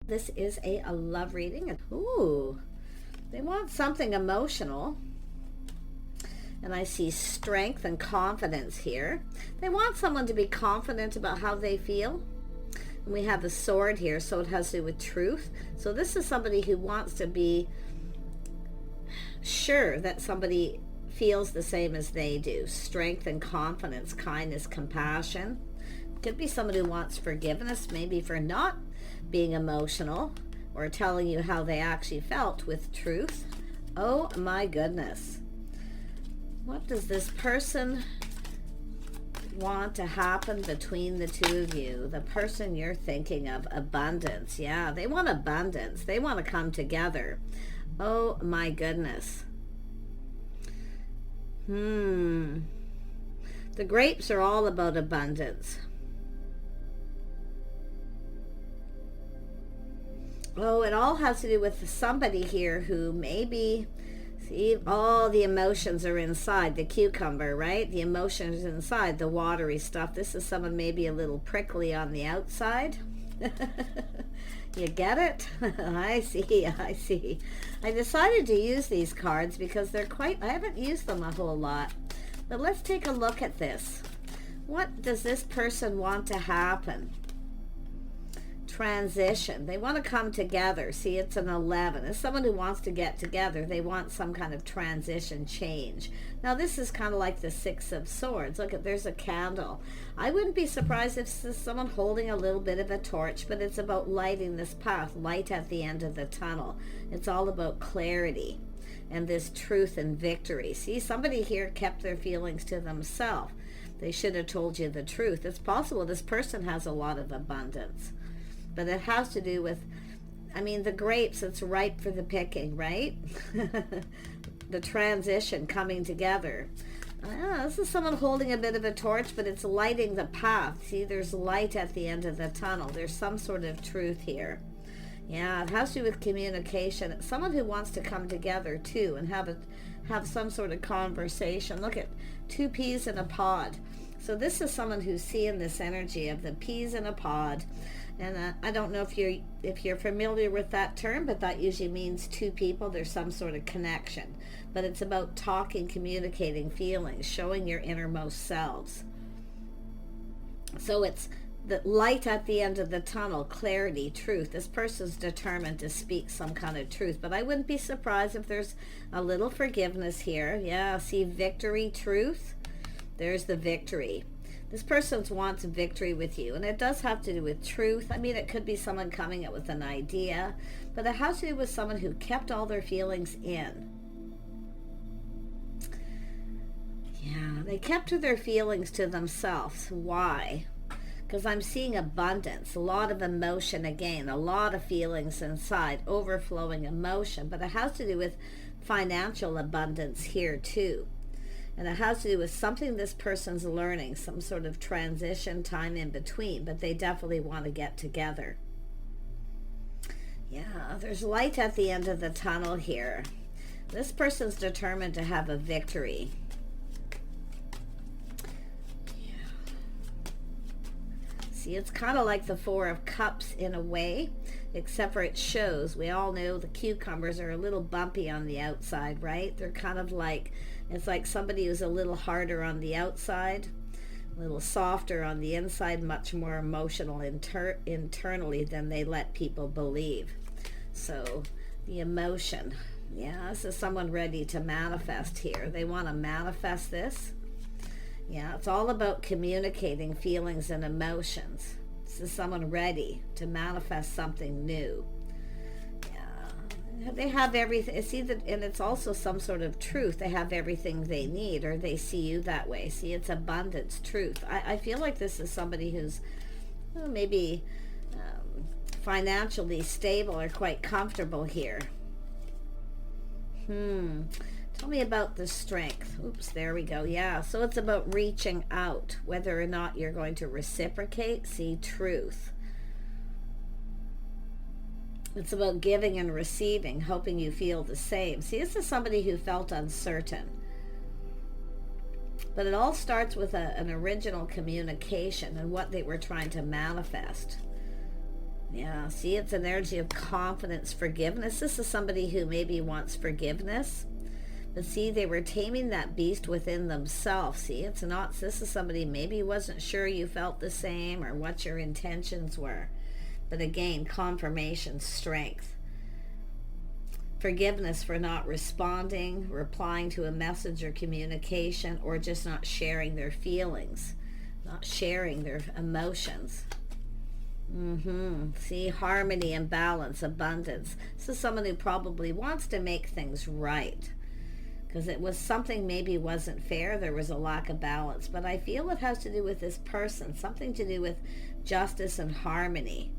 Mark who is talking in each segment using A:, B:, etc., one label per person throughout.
A: This is a love reading. Ooh, they want something emotional. And I see strength and confidence here. They want someone to be confident about how they feel. And we have the sword here, so it has to do with truth. So this is somebody who wants to be sure that somebody feels the same as they do. Strength and confidence, kindness, compassion. Could be somebody who wants forgiveness, maybe for not being emotional or telling you how they actually felt with truth. Oh my goodness. What does this person want to happen between the two of you? The person you're thinking of, abundance. Yeah, they want abundance. They want to come together. Oh my goodness. The grapes are all about abundance. Oh, it all has to do with somebody here who maybe, see, all the emotions are inside the cucumber, right? The emotions inside, the watery stuff. This is someone maybe a little prickly on the outside. You get it? I see, I see. I decided to use these cards because they're quite, I haven't used them a whole lot. But let's take a look at this. What does this person want to happen? Transition. They want to come together. See, it's an 11. It's someone who wants to get together. They want some kind of transition change. Now this is kind of like the Six of Swords. Look at, there's a candle. I wouldn't be surprised if this is someone holding a little bit of a torch, but it's about lighting this path, light at the end of the tunnel. It's all about clarity and this truth and victory. See, somebody here kept their feelings to themselves. They should have told you the truth. It's possible this person has a lot of abundance. But it has to do with, I mean, the grapes, it's ripe for the picking, right? The transition coming together. This is someone holding a bit of a torch, but it's lighting the path. See, there's light at the end of the tunnel. There's some sort of truth here. Yeah, it has to do with communication. It's someone who wants to come together too and have some sort of conversation. Look at two peas in a pod. So this is someone who's seeing this energy of the peas in a pod. And I don't know if you're familiar with that term, but that usually means two people. There's some sort of connection. But it's about talking, communicating feelings, showing your innermost selves. So it's the light at the end of the tunnel, clarity, truth. This person's determined to speak some kind of truth. But I wouldn't be surprised if there's a little forgiveness here. Yeah, see, victory, truth. There's the victory. This person wants victory with you, and it does have to do with truth. I mean, it could be someone coming up with an idea, but it has to do with someone who kept all their feelings in. Yeah, they kept their feelings to themselves. Why? Because I'm seeing abundance, a lot of emotion again, a lot of feelings inside, overflowing emotion, but it has to do with financial abundance here too. And it has to do with something this person's learning, some sort of transition time in between, but they definitely want to get together. Yeah, there's light at the end of the tunnel here. This person's determined to have a victory. Yeah. See, it's kind of like the Four of Cups in a way, except for it shows. We all know the cucumbers are a little bumpy on the outside, right? They're kind of like, it's like somebody who's a little harder on the outside, a little softer on the inside, much more emotional internally than they let people believe. So the emotion. Yeah, this is someone ready to manifest here. They want to manifest this. Yeah, it's all about communicating feelings and emotions. This is someone ready to manifest something new. They have everything. See that, and it's also some sort of truth. They have everything they need, or they see you that way. See, it's abundance, truth. I feel like this is somebody who's maybe financially stable or quite comfortable here. Tell me about the strength. Oops, there we go. Yeah, so it's about reaching out, whether or not you're going to reciprocate. See, truth. It's about giving and receiving, hoping you feel the same. See, this is somebody who felt uncertain. But it all starts with an original communication and what they were trying to manifest. Yeah, see, it's an energy of confidence, forgiveness. This is somebody who maybe wants forgiveness. But see, they were taming that beast within themselves. See, it's not, this is somebody maybe wasn't sure you felt the same or what your intentions were. But again, confirmation, strength. Forgiveness for not responding, replying to a message or communication, or just not sharing their feelings, not sharing their emotions. See, harmony and balance, abundance. This is someone who probably wants to make things right. Because it was something maybe wasn't fair, there was a lack of balance. But I feel it has to do with this person, something to do with justice and harmony.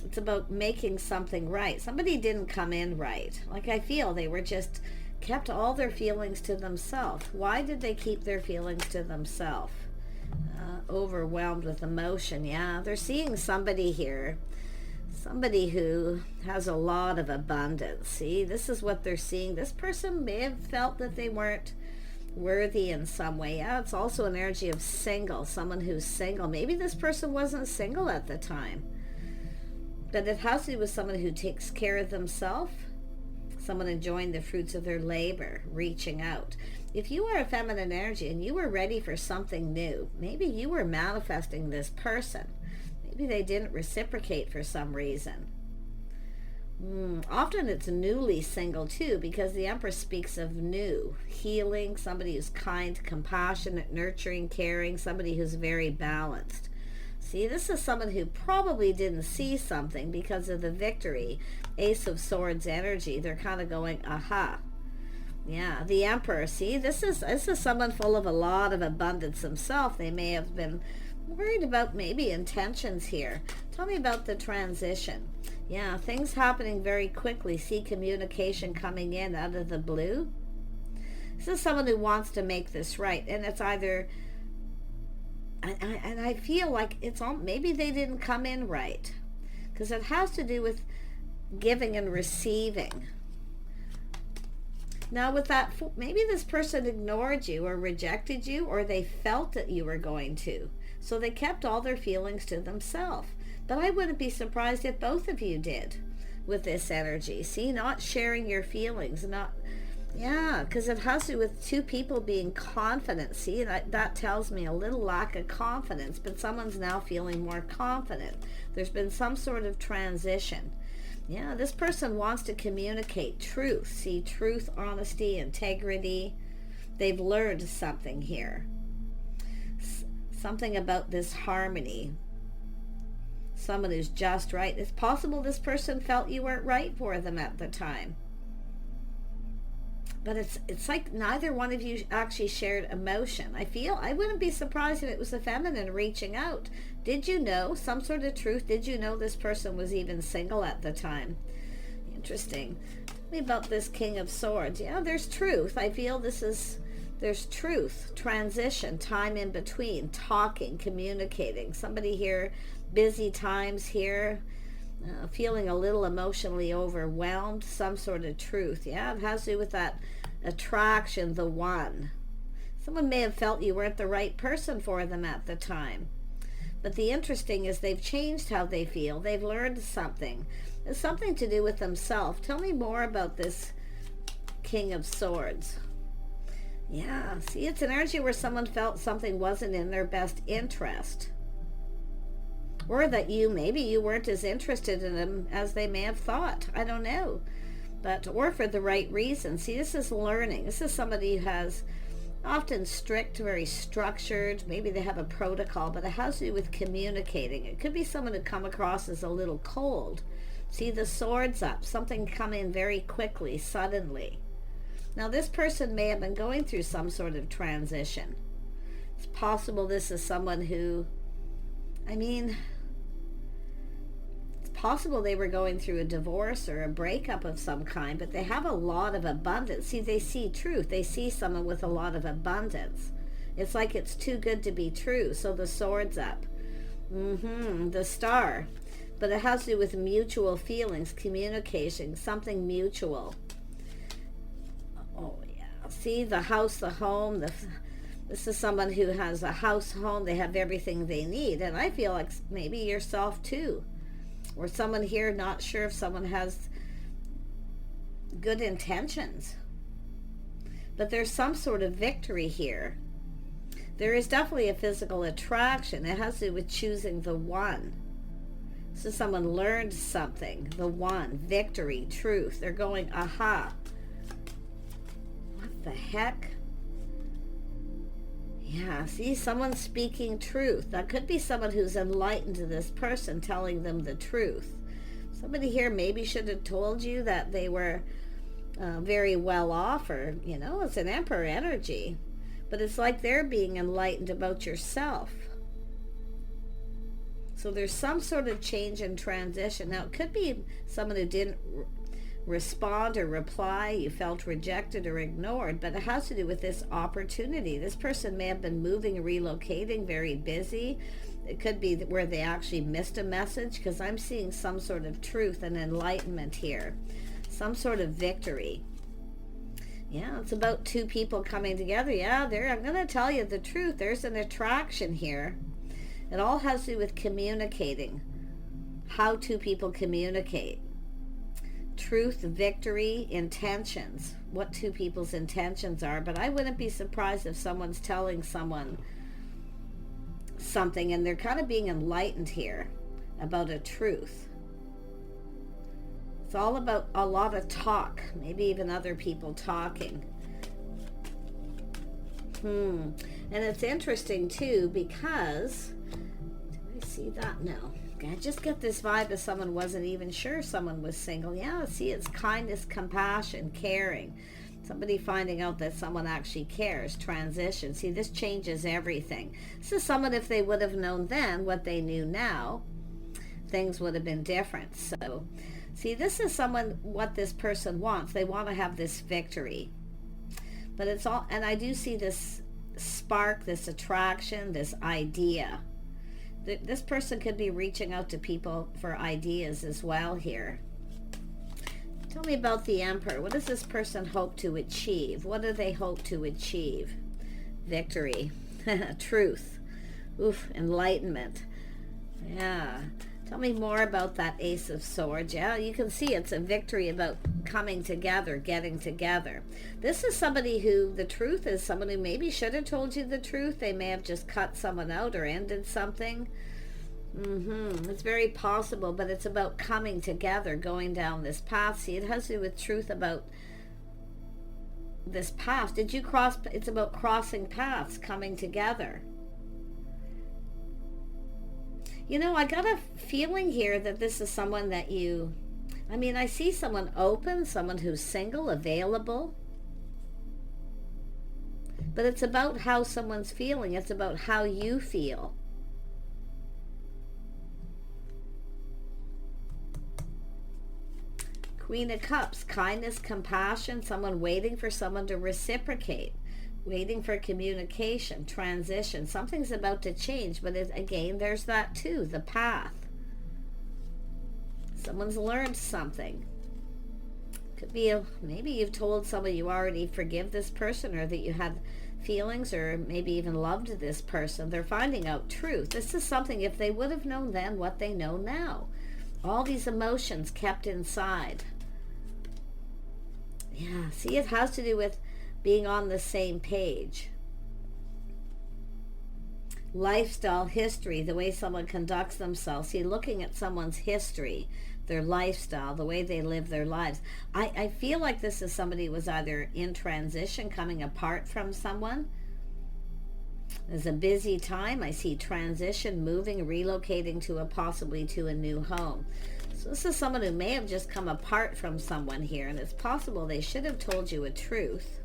A: It's about making something right. Somebody didn't come in right. Like I feel they were just kept all their feelings to themselves. Why did they keep their feelings to themselves? Overwhelmed with emotion. Yeah, they're seeing somebody here. Somebody who has a lot of abundance. See, this is what they're seeing. This person may have felt that they weren't worthy in some way. Yeah, it's also an energy of single. Someone who's single. Maybe this person wasn't single at the time. But it has to do with someone who takes care of themselves. Someone enjoying the fruits of their labor, reaching out. If you are a feminine energy and you were ready for something new, maybe you were manifesting this person. Maybe they didn't reciprocate for some reason. Often it's newly single too, because the Empress speaks of new, healing, somebody who's kind, compassionate, nurturing, caring, somebody who's very balanced. See, this is someone who probably didn't see something because of the victory. Ace of Swords energy. They're kind of going, aha. Yeah, the Emperor. See, this is someone full of a lot of abundance himself. They may have been worried about maybe intentions here. Tell me about the transition. Yeah, things happening very quickly. See, communication coming in out of the blue. This is someone who wants to make this right, and it's either, and I feel like it's all, maybe they didn't come in right, because it has to do with giving and receiving. Now with that, maybe this person ignored you or rejected you, or they felt that you were going to. So they kept all their feelings to themselves. But I wouldn't be surprised if both of you did with this energy. See, not sharing your feelings, not, yeah, because it has to do with two people being confident. See, that tells me a little lack of confidence, but someone's now feeling more confident. There's been some sort of transition. Yeah, this person wants to communicate truth. See, truth, honesty, integrity. They've learned something here. Something about this harmony. Someone who's just right. It's possible this person felt you weren't right for them at the time. But it's like neither one of you actually shared emotion. I wouldn't be surprised if it was the feminine reaching out. Did you know some sort of truth? Did you know this person was even single at the time? Interesting. Tell me about this King of Swords. Yeah, there's truth. I feel there's truth, transition, time in between, talking, communicating. Somebody here, busy times here, feeling a little emotionally overwhelmed, some sort of truth. Yeah, it has to do with that attraction, the one. Someone may have felt you weren't the right person for them at the time. But the interesting is they've changed how they feel. They've learned something. It's something to do with themselves. Tell me more about this King of Swords. Yeah, see, it's an energy where someone felt something wasn't in their best interest. Or that maybe you weren't as interested in them as they may have thought. I don't know. Or for the right reason. See, this is learning. This is somebody who has often strict, very structured. Maybe they have a protocol, but it has to do with communicating. It could be someone who come across as a little cold. See, the swords up. Something come in very quickly, suddenly. Now, this person may have been going through some sort of transition. It's possible this is someone who, it's possible they were going through a divorce or a breakup of some kind, but they have a lot of abundance. See, they see truth. They see someone with a lot of abundance. It's like it's too good to be true. So the sword's up. The star. But it has to do with mutual feelings, communication, something mutual. Oh, yeah. See, the house, the home, This is someone who has a house, home, they have everything they need. And I feel like maybe yourself too. Or someone here, not sure if someone has good intentions. But there's some sort of victory here. There is definitely a physical attraction. It has to do with choosing the one. So someone learned something. The one. Victory. Truth. They're going, aha. What the heck? Yeah, see, someone's speaking truth. That could be someone who's enlightened to this person, telling them the truth. Somebody here maybe should have told you that they were very well off, or, you know, it's an Emperor energy. But it's like they're being enlightened about yourself. So there's some sort of change and transition. Now, it could be someone who didn't respond or reply, you felt rejected or ignored, but it has to do with this opportunity. This person may have been moving, relocating, very busy. It could be where they actually missed a message, because I'm seeing some sort of truth and enlightenment here. Some sort of victory. Yeah, it's about two people coming together. Yeah, I'm going to tell you the truth. There's an attraction here. It all has to do with communicating. How two people communicate. Truth, victory, intentions. What two people's intentions are. But I wouldn't be surprised if someone's telling someone something and they're kind of being enlightened here about a truth. It's all about a lot of talk. Maybe even other people talking. And it's interesting too, because... Did I see that? No. I just get this vibe that someone wasn't even sure someone was single. Yeah, see, it's kindness, compassion, caring. Somebody finding out that someone actually cares. Transition. See, this changes everything. This is someone, if they would have known then what they knew now, things would have been different. So, see, this is someone, what this person wants. They want to have this victory. But it's all, and I do see this spark, this attraction, this idea. This person could be reaching out to people for ideas as well here. Tell me about the Emperor. What does this person hope to achieve? What do they hope to achieve? Victory. Truth. Oof, enlightenment. Yeah. Tell me more about that Ace of Swords. Yeah, you can see it's a victory about coming together, getting together. This is somebody who, the truth is, someone who maybe should have told you the truth. They may have just cut someone out or ended something. It's very possible, but it's about coming together, going down this path. See, it has to do with truth about this path. Did you cross? It's about crossing paths, coming together. You know, I got a feeling here that this is someone that you... I mean, I see someone open, someone who's single, available. But it's about how someone's feeling. It's about how you feel. Queen of Cups, kindness, compassion, someone waiting for someone to reciprocate. Waiting for communication, transition. Something's about to change, but again, there's that too, the path. Someone's learned something. Could be maybe you've told someone you already forgive this person, or that you had feelings, or maybe even loved this person. They're finding out truth. This is something, if they would have known then what they know now. All these emotions kept inside. Yeah, see, it has to do with being on the same page. Lifestyle, history, the way someone conducts themselves. See, looking at someone's history, their lifestyle, the way they live their lives. I feel like this is somebody who was either in transition, coming apart from someone. There's a busy time. I see transition, moving, relocating to possibly to a new home. So this is someone who may have just come apart from someone here, and it's possible they should have told you a truth.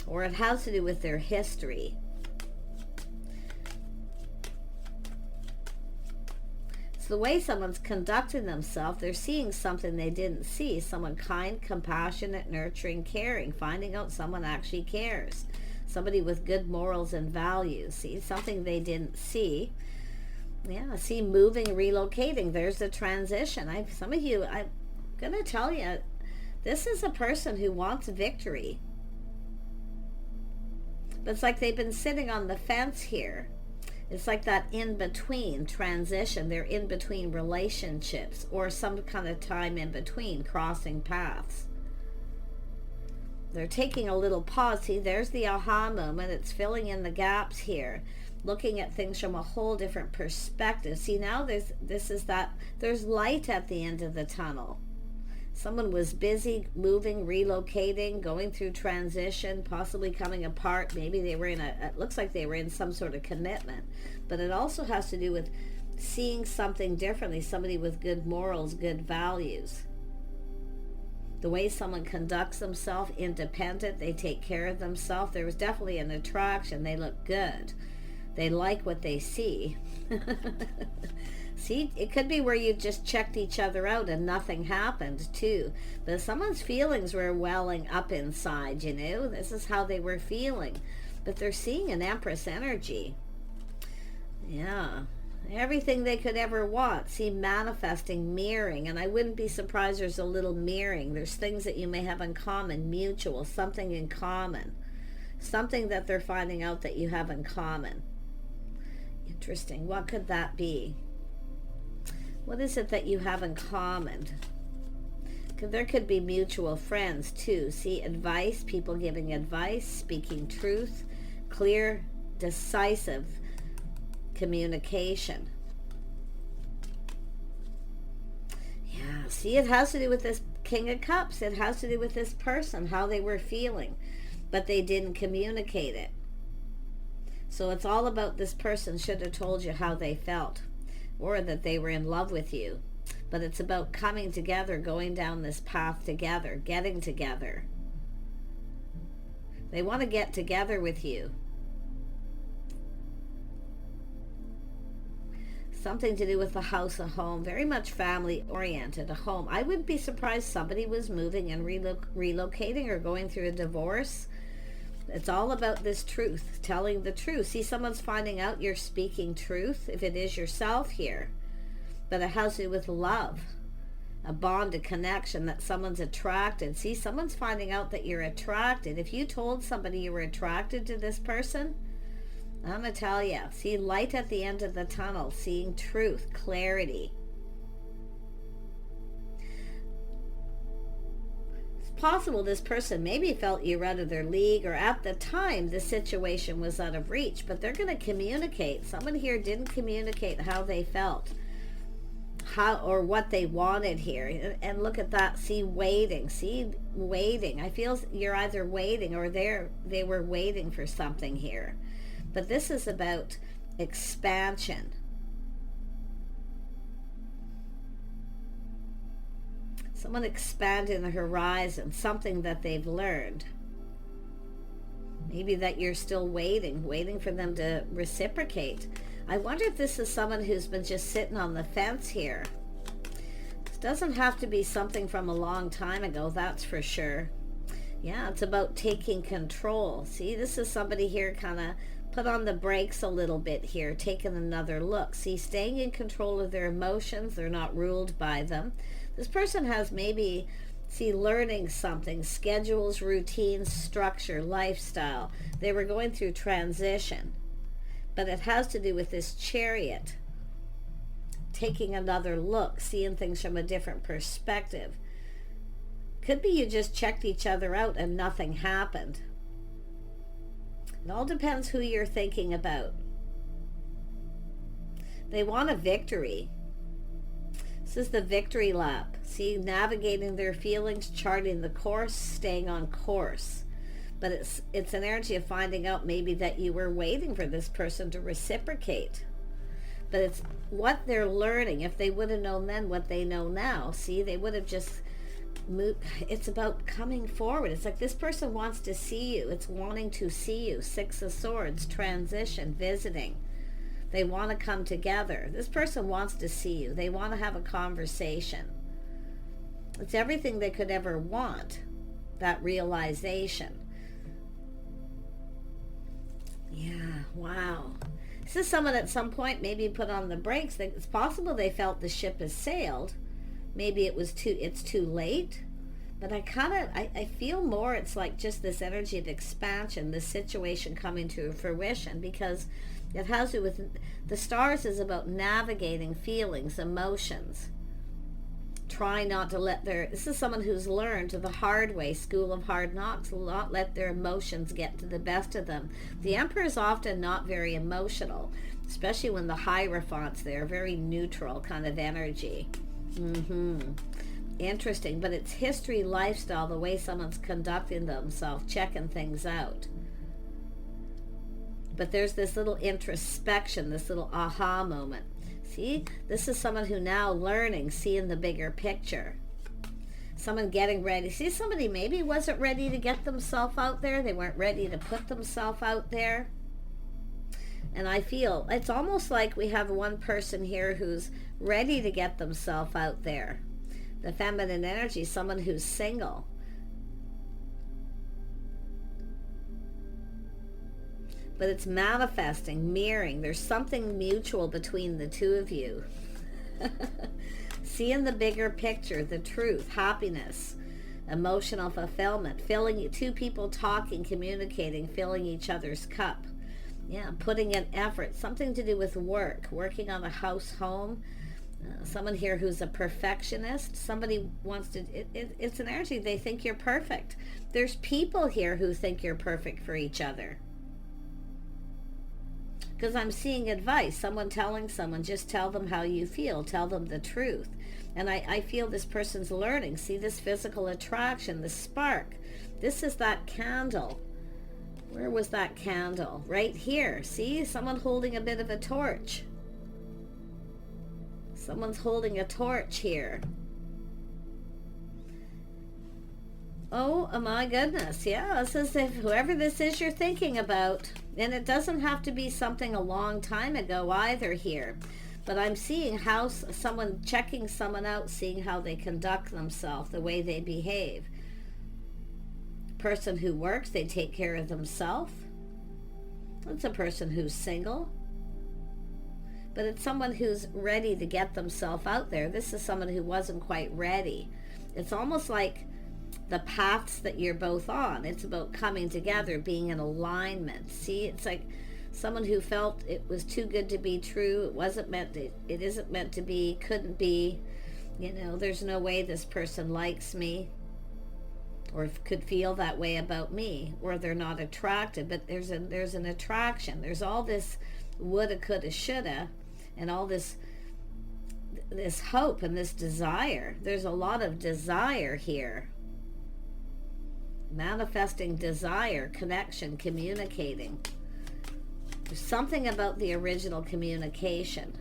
A: Or it has to do with their history. It's the way someone's conducting themselves. They're seeing something they didn't see. Someone kind, compassionate, nurturing, caring. Finding out someone actually cares. Somebody with good morals and values. See, something they didn't see. Yeah, see, moving, relocating. There's the transition. Some of you, I'm going to tell you, this is a person who wants victory. But it's like they've been sitting on the fence here. It's like that in-between transition. They're in between relationships or some kind of time in between, crossing paths. They're taking a little pause. See, there's the aha moment. It's filling in the gaps here, looking at things from a whole different perspective. See, now there's light at the end of the tunnel. Someone was busy moving, relocating, going through transition, possibly coming apart. Maybe they were it looks like they were in some sort of commitment. But it also has to do with seeing something differently, somebody with good morals, good values. The way someone conducts themselves, independent, they take care of themselves. There was definitely an attraction. They look good. They like what they see. See, it could be where you just checked each other out and nothing happened too. But someone's feelings were welling up inside, you know. This is how they were feeling. But they're seeing an Empress energy. Yeah. Everything they could ever want. See, manifesting, mirroring. And I wouldn't be surprised there's a little mirroring. There's things that you may have in common, mutual, something in common. Something that they're finding out that you have in common. Interesting. What could that be? What is it that you have in common? There could be mutual friends too. See, advice, people giving advice, speaking truth, clear, decisive communication. Yeah, see, it has to do with this King of Cups. It has to do with this person, how they were feeling, but they didn't communicate it. So it's all about this person should have told you how they felt, or that they were in love with you. But it's about coming together, going down this path together, getting together. They want to get together with you. Something to do with the house, a home, very much family oriented, a home. I wouldn't be surprised somebody was moving and relocating or going through a divorce. It's all about this truth, telling the truth. See, someone's finding out you're speaking truth, if it is yourself here. But it has to do with love, a bond, a connection, that someone's attracted. See, someone's finding out that you're attracted. If you told somebody you were attracted to this person, I'm going to tell you, see, light at the end of the tunnel, seeing truth, clarity. Possible this person maybe felt you were out of their league, or at the time the situation was out of reach, but they're going to communicate. Someone here didn't communicate how they felt, how or what they wanted here. And look at that. See, waiting. See, waiting. I feel you're either waiting or they were waiting for something here. But this is about expansion. Someone expanding the horizon, something that they've learned. Maybe that you're still waiting for them to reciprocate. I wonder if this is someone who's been just sitting on the fence here. This doesn't have to be something from a long time ago, that's for sure. Yeah, it's about taking control. See, this is somebody here kind of put on the brakes a little bit here, taking another look. See, staying in control of their emotions. They're not ruled by them. This person has maybe, see, learning something, schedules, routines, structure, lifestyle. They were going through transition, but it has to do with this Chariot, taking another look, seeing things from a different perspective. Could be you just checked each other out and nothing happened. It all depends who you're thinking about. They want a victory. This is the victory lap. See, navigating their feelings, charting the course, staying on course. But it's an energy of finding out maybe that you were waiting for this person to reciprocate. But it's what they're learning. If they would have known then what they know now, see, they would have just moved. It's about coming forward. It's like this person wants to see you. It's wanting to see you. Six of Swords, transition, visiting. They want to come together. This person wants to see you. They want to have a conversation. It's everything they could ever want, that realization. Yeah, wow. This is someone at some point maybe put on the brakes. It's possible they felt the ship has sailed. Maybe it's too late, But I feel more it's like just this energy of expansion, this situation coming to fruition, because it has to do with the stars is about navigating feelings, emotions. Try not to let this is someone who's learned the hard way, school of hard knocks, not let their emotions get to the best of them. The Emperor is often not very emotional, especially when the Hierophant's there, very neutral kind of energy. Interesting, but it's history, lifestyle, the way someone's conducting themselves, checking things out. But there's this little introspection, this little aha moment. See, this is someone who now learning, seeing the bigger picture. Someone getting ready. See, somebody maybe wasn't ready to get themselves out there. They weren't ready to put themselves out there. And I feel it's almost like we have one person here who's ready to get themselves out there. The feminine energy, someone who's single. But it's manifesting, mirroring. There's something mutual between the two of you. Seeing the bigger picture, the truth, happiness, emotional fulfillment, filling two people talking, communicating, filling each other's cup. Yeah, putting in effort, something to do with work, working on a house, home. Someone here who's a perfectionist. Somebody wants to, it's an energy, they think you're perfect. There's people here who think you're perfect for each other. Because I'm seeing advice, someone telling someone, just tell them how you feel, tell them the truth. And I feel this person's learning. See this physical attraction, the spark. This is that candle. Where was that candle? Right here. See, someone holding a bit of a torch. Someone's holding a torch here. Oh my goodness. Yeah, this is if whoever this is you're thinking about. And it doesn't have to be something a long time ago either here. But I'm seeing how someone checking someone out, seeing how they conduct themselves, the way they behave. Person who works, they take care of themselves. It's a person who's single. But it's someone who's ready to get themselves out there. This is someone who wasn't quite ready. It's almost like the paths that you're both on. It's about coming together, being in alignment. See, it's like someone who felt it was too good to be true. It wasn't meant to, it isn't meant to be, couldn't be. You know, there's no way this person likes me or could feel that way about me, or they're not attracted. But there's an attraction. There's all this woulda, coulda, shoulda, and all this hope and this desire. There's a lot of desire here. Manifesting desire, connection, communicating. There's something about the original communication.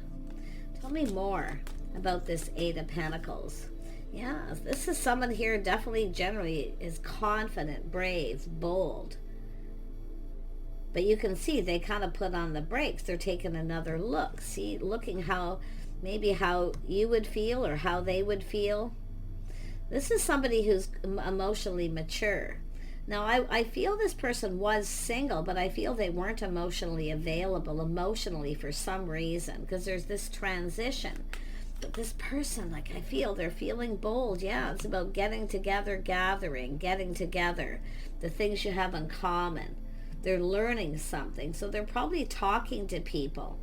A: Tell me more about this Eight of Pentacles. Yeah, this is someone here definitely generally is confident, brave, bold. But you can see they kind of put on the brakes. They're taking another look. See, looking how, maybe how you would feel or how they would feel. This is somebody who's emotionally mature. Now, I feel this person was single, but I feel they weren't emotionally available emotionally for some reason, because there's this transition. But this person, like, I feel they're feeling bold. Yeah, it's about getting together, gathering, getting together, the things you have in common. They're learning something, so they're probably talking to people.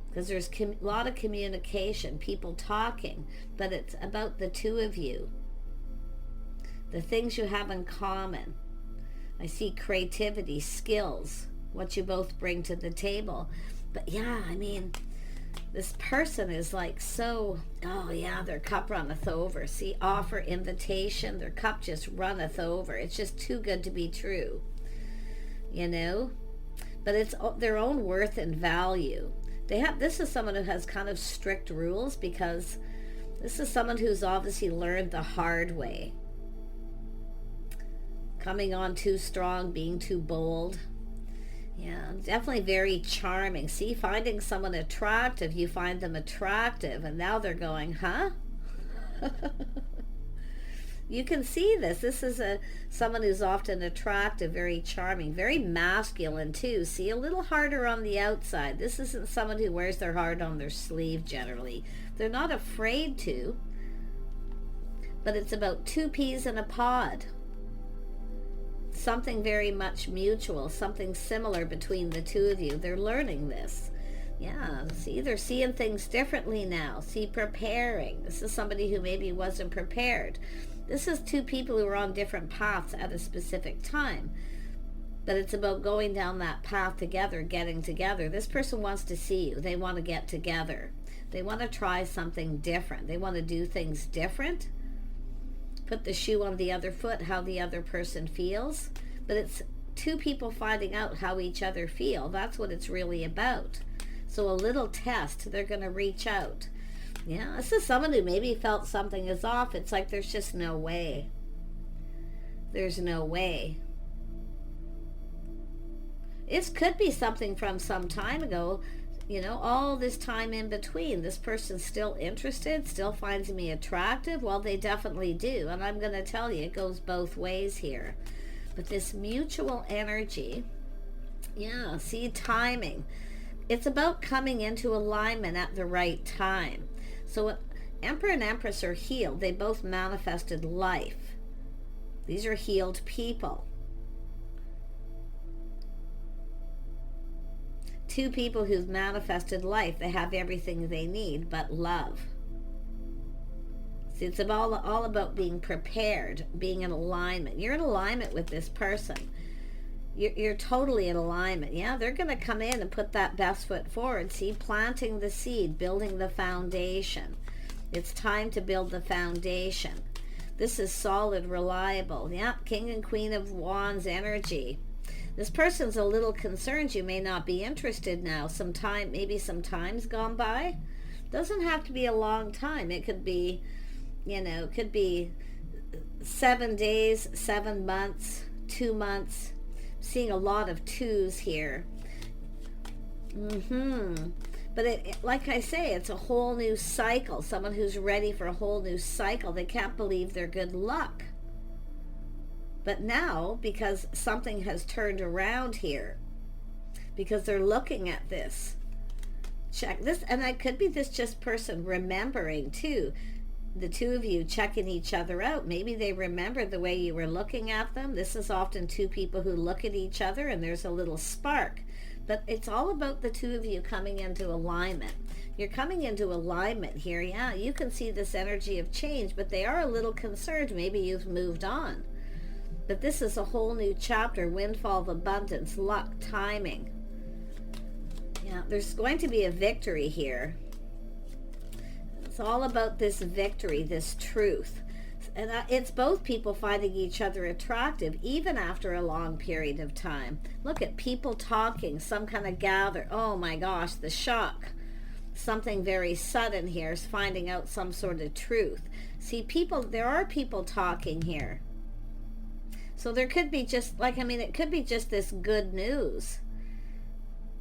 A: Because there's a lot of communication, people talking, but it's about the two of you. The things you have in common. I see creativity, skills, what you both bring to the table. But yeah, I mean, this person is like so, oh yeah, their cup runneth over. See, offer, invitation, their cup just runneth over. It's just too good to be true, you know? But it's their own worth and value. This is someone who has kind of strict rules, because this is someone who's obviously learned the hard way. Coming on too strong, being too bold. Yeah, definitely very charming. See, finding someone attractive, you find them attractive, and now they're going, huh? You can see this. This is someone who's often attractive, very charming, very masculine too. See, a little harder on the outside. This isn't someone who wears their heart on their sleeve generally. They're not afraid to. but it's about two peas in a pod. Something very much mutual, something similar between the two of you. They're learning this. Yeah, see, they're seeing things differently now. See, preparing. This is somebody who maybe wasn't prepared. This is two people who are on different paths at a specific time. But it's about going down that path together, getting together. This person wants to see you. They want to get together. They want to try something different. They want to do things different. Put the shoe on the other foot, how the other person feels. But it's two people finding out how each other feel. That's what it's really about. So a little test, they're going to reach out. Yeah, this is someone who maybe felt something is off. It's like there's just no way. There's no way. It could be something from some time ago, you know, all this time in between. This person's still interested, still finds me attractive. Well, they definitely do. And I'm going to tell you, it goes both ways here. But this mutual energy, yeah, see, timing. It's about coming into alignment at the right time. So Emperor and Empress are healed. They both manifested life. These are healed people. Two people who've manifested life. They have everything they need but love. See, it's all about being prepared, being in alignment. You're in alignment with this person. You're totally in alignment. Yeah, they're going to come in and put that best foot forward. See, planting the seed, building the foundation. It's time to build the foundation. This is solid, reliable. Yeah, King and Queen of Wands energy. This person's a little concerned you may not be interested now. Maybe some time's gone by. Doesn't have to be a long time. It could be, you know, it could be 7 days, 7 months, 2 months. Seeing a lot of twos here. But like I say, it's a whole new cycle. Someone who's ready for a whole new cycle. They can't believe their good luck. But now, because something has turned around here, because they're looking at this, check this, and it could be this just person remembering too. The two of you checking each other out. Maybe they remember the way you were looking at them. This is often two people who look at each other and there's a little spark. But it's all about the two of you coming into alignment. You're coming into alignment here. Yeah, you can see this energy of change, but they are a little concerned. Maybe you've moved on. But this is a whole new chapter. Windfall of abundance, luck, timing. Yeah, there's going to be a victory here. It's all about this victory, this truth. And it's both people finding each other attractive, even after a long period of time. Look at people talking, some kind of gather. Oh my gosh, the shock. Something very sudden here is finding out some sort of truth. See, there are people talking here. So there could be it could be just this good news.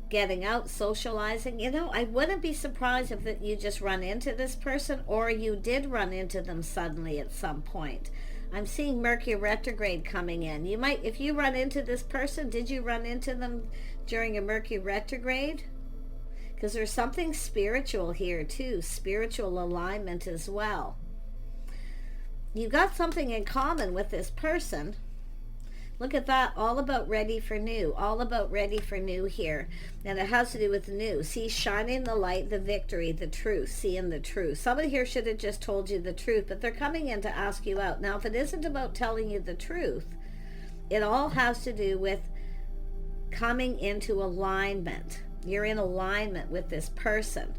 A: Getting out, socializing. You know, I wouldn't be surprised if you just run into this person or you did run into them suddenly at some point. I'm seeing Mercury retrograde coming in. You might, if you run into this person, did you run into them during a Mercury retrograde? Because there's something spiritual here too, spiritual alignment as well. You got something in common with this person. Look at that, all about ready for new, all about ready for new here. And it has to do with new. See, shining the light, the victory, the truth, seeing the truth. Somebody here should have just told you the truth, but they're coming in to ask you out. Now, if it isn't about telling you the truth, it all has to do with coming into alignment. You're in alignment with this person.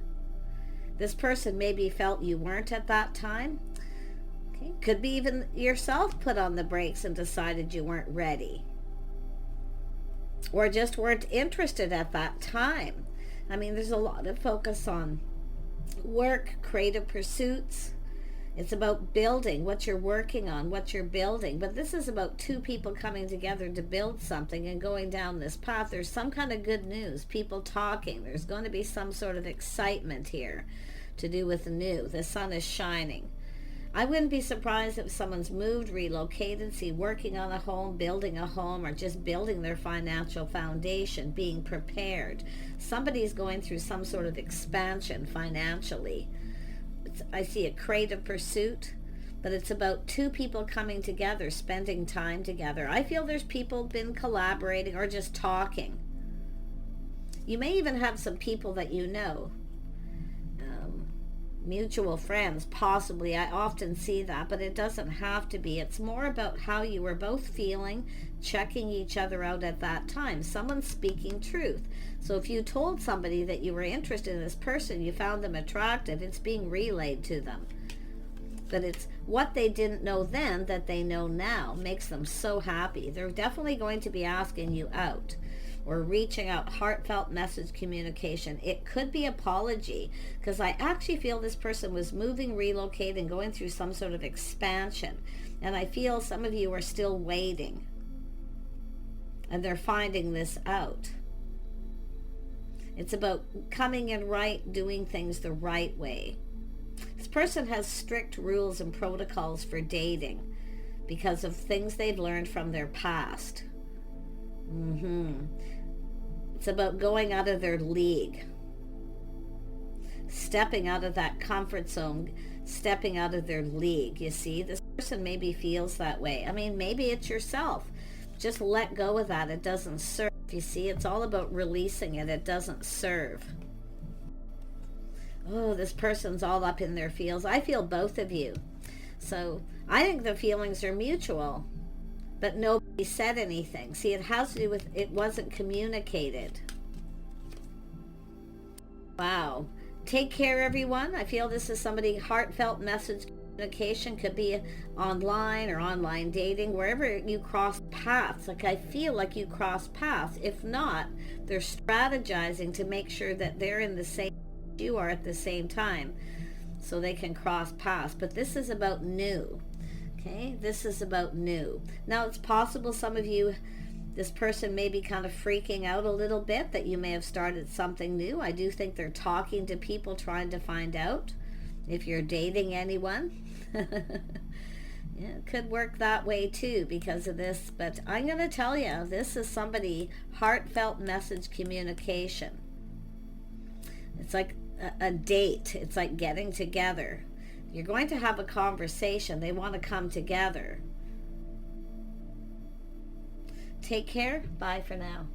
A: This person maybe felt you weren't at that time. Okay. Could be even yourself put on the brakes and decided you weren't ready. Or just weren't interested at that time. I mean, there's a lot of focus on work, creative pursuits. It's about building what you're working on, what you're building. But this is about two people coming together to build something and going down this path. There's some kind of good news, people talking. There's going to be some sort of excitement here to do with the new. The sun is shining. I wouldn't be surprised if someone's moved, relocated, see, working on a home, building a home, or just building their financial foundation, being prepared. Somebody's going through some sort of expansion financially. I see a creative pursuit. but it's about two people coming together, spending time together. I feel there's people been collaborating or just talking. You may even have some people that you know, mutual friends, possibly. I often see that, but it doesn't have to be. It's more about how you were both feeling, checking each other out at that time. Someone's speaking truth. So if you told somebody that you were interested in this person, you found them attractive, it's being relayed to them. But it's what they didn't know then that they know now makes them so happy. They're definitely going to be asking you out or reaching out, heartfelt message communication. It could be apology, because I actually feel this person was moving, relocating, going through some sort of expansion. And I feel some of you are still waiting. And they're finding this out. It's about coming in right, doing things the right way. This person has strict rules and protocols for dating because of things they've learned from their past. It's about going out of their league, stepping out of that comfort zone, stepping out of their league. You see, this person maybe feels that way. I mean, maybe it's yourself. Just let go of that. It doesn't serve. You see, it's all about releasing it. It doesn't serve. Oh, this person's all up in their feels. I feel both of you. So I think the feelings are mutual, but nobody said anything. See, it has to do with it wasn't communicated. Wow. Take care, everyone. I feel this is somebody, heartfelt message communication. Could be online or online dating, wherever you cross paths. Like, I feel like you cross paths. If not, they're strategizing to make sure that they're in the same you are at the same time, so they can cross paths. But this is about new. Okay, this is about new. Now, it's possible some of you, this person may be kind of freaking out a little bit that you may have started something new. I do think they're talking to people, trying to find out if you're dating anyone. Yeah, it could work that way too because of this. But I'm going to tell you, this is somebody, heartfelt message communication. It's like a date. It's like getting together. You're going to have a conversation. They want to come together. Take care. Bye for now.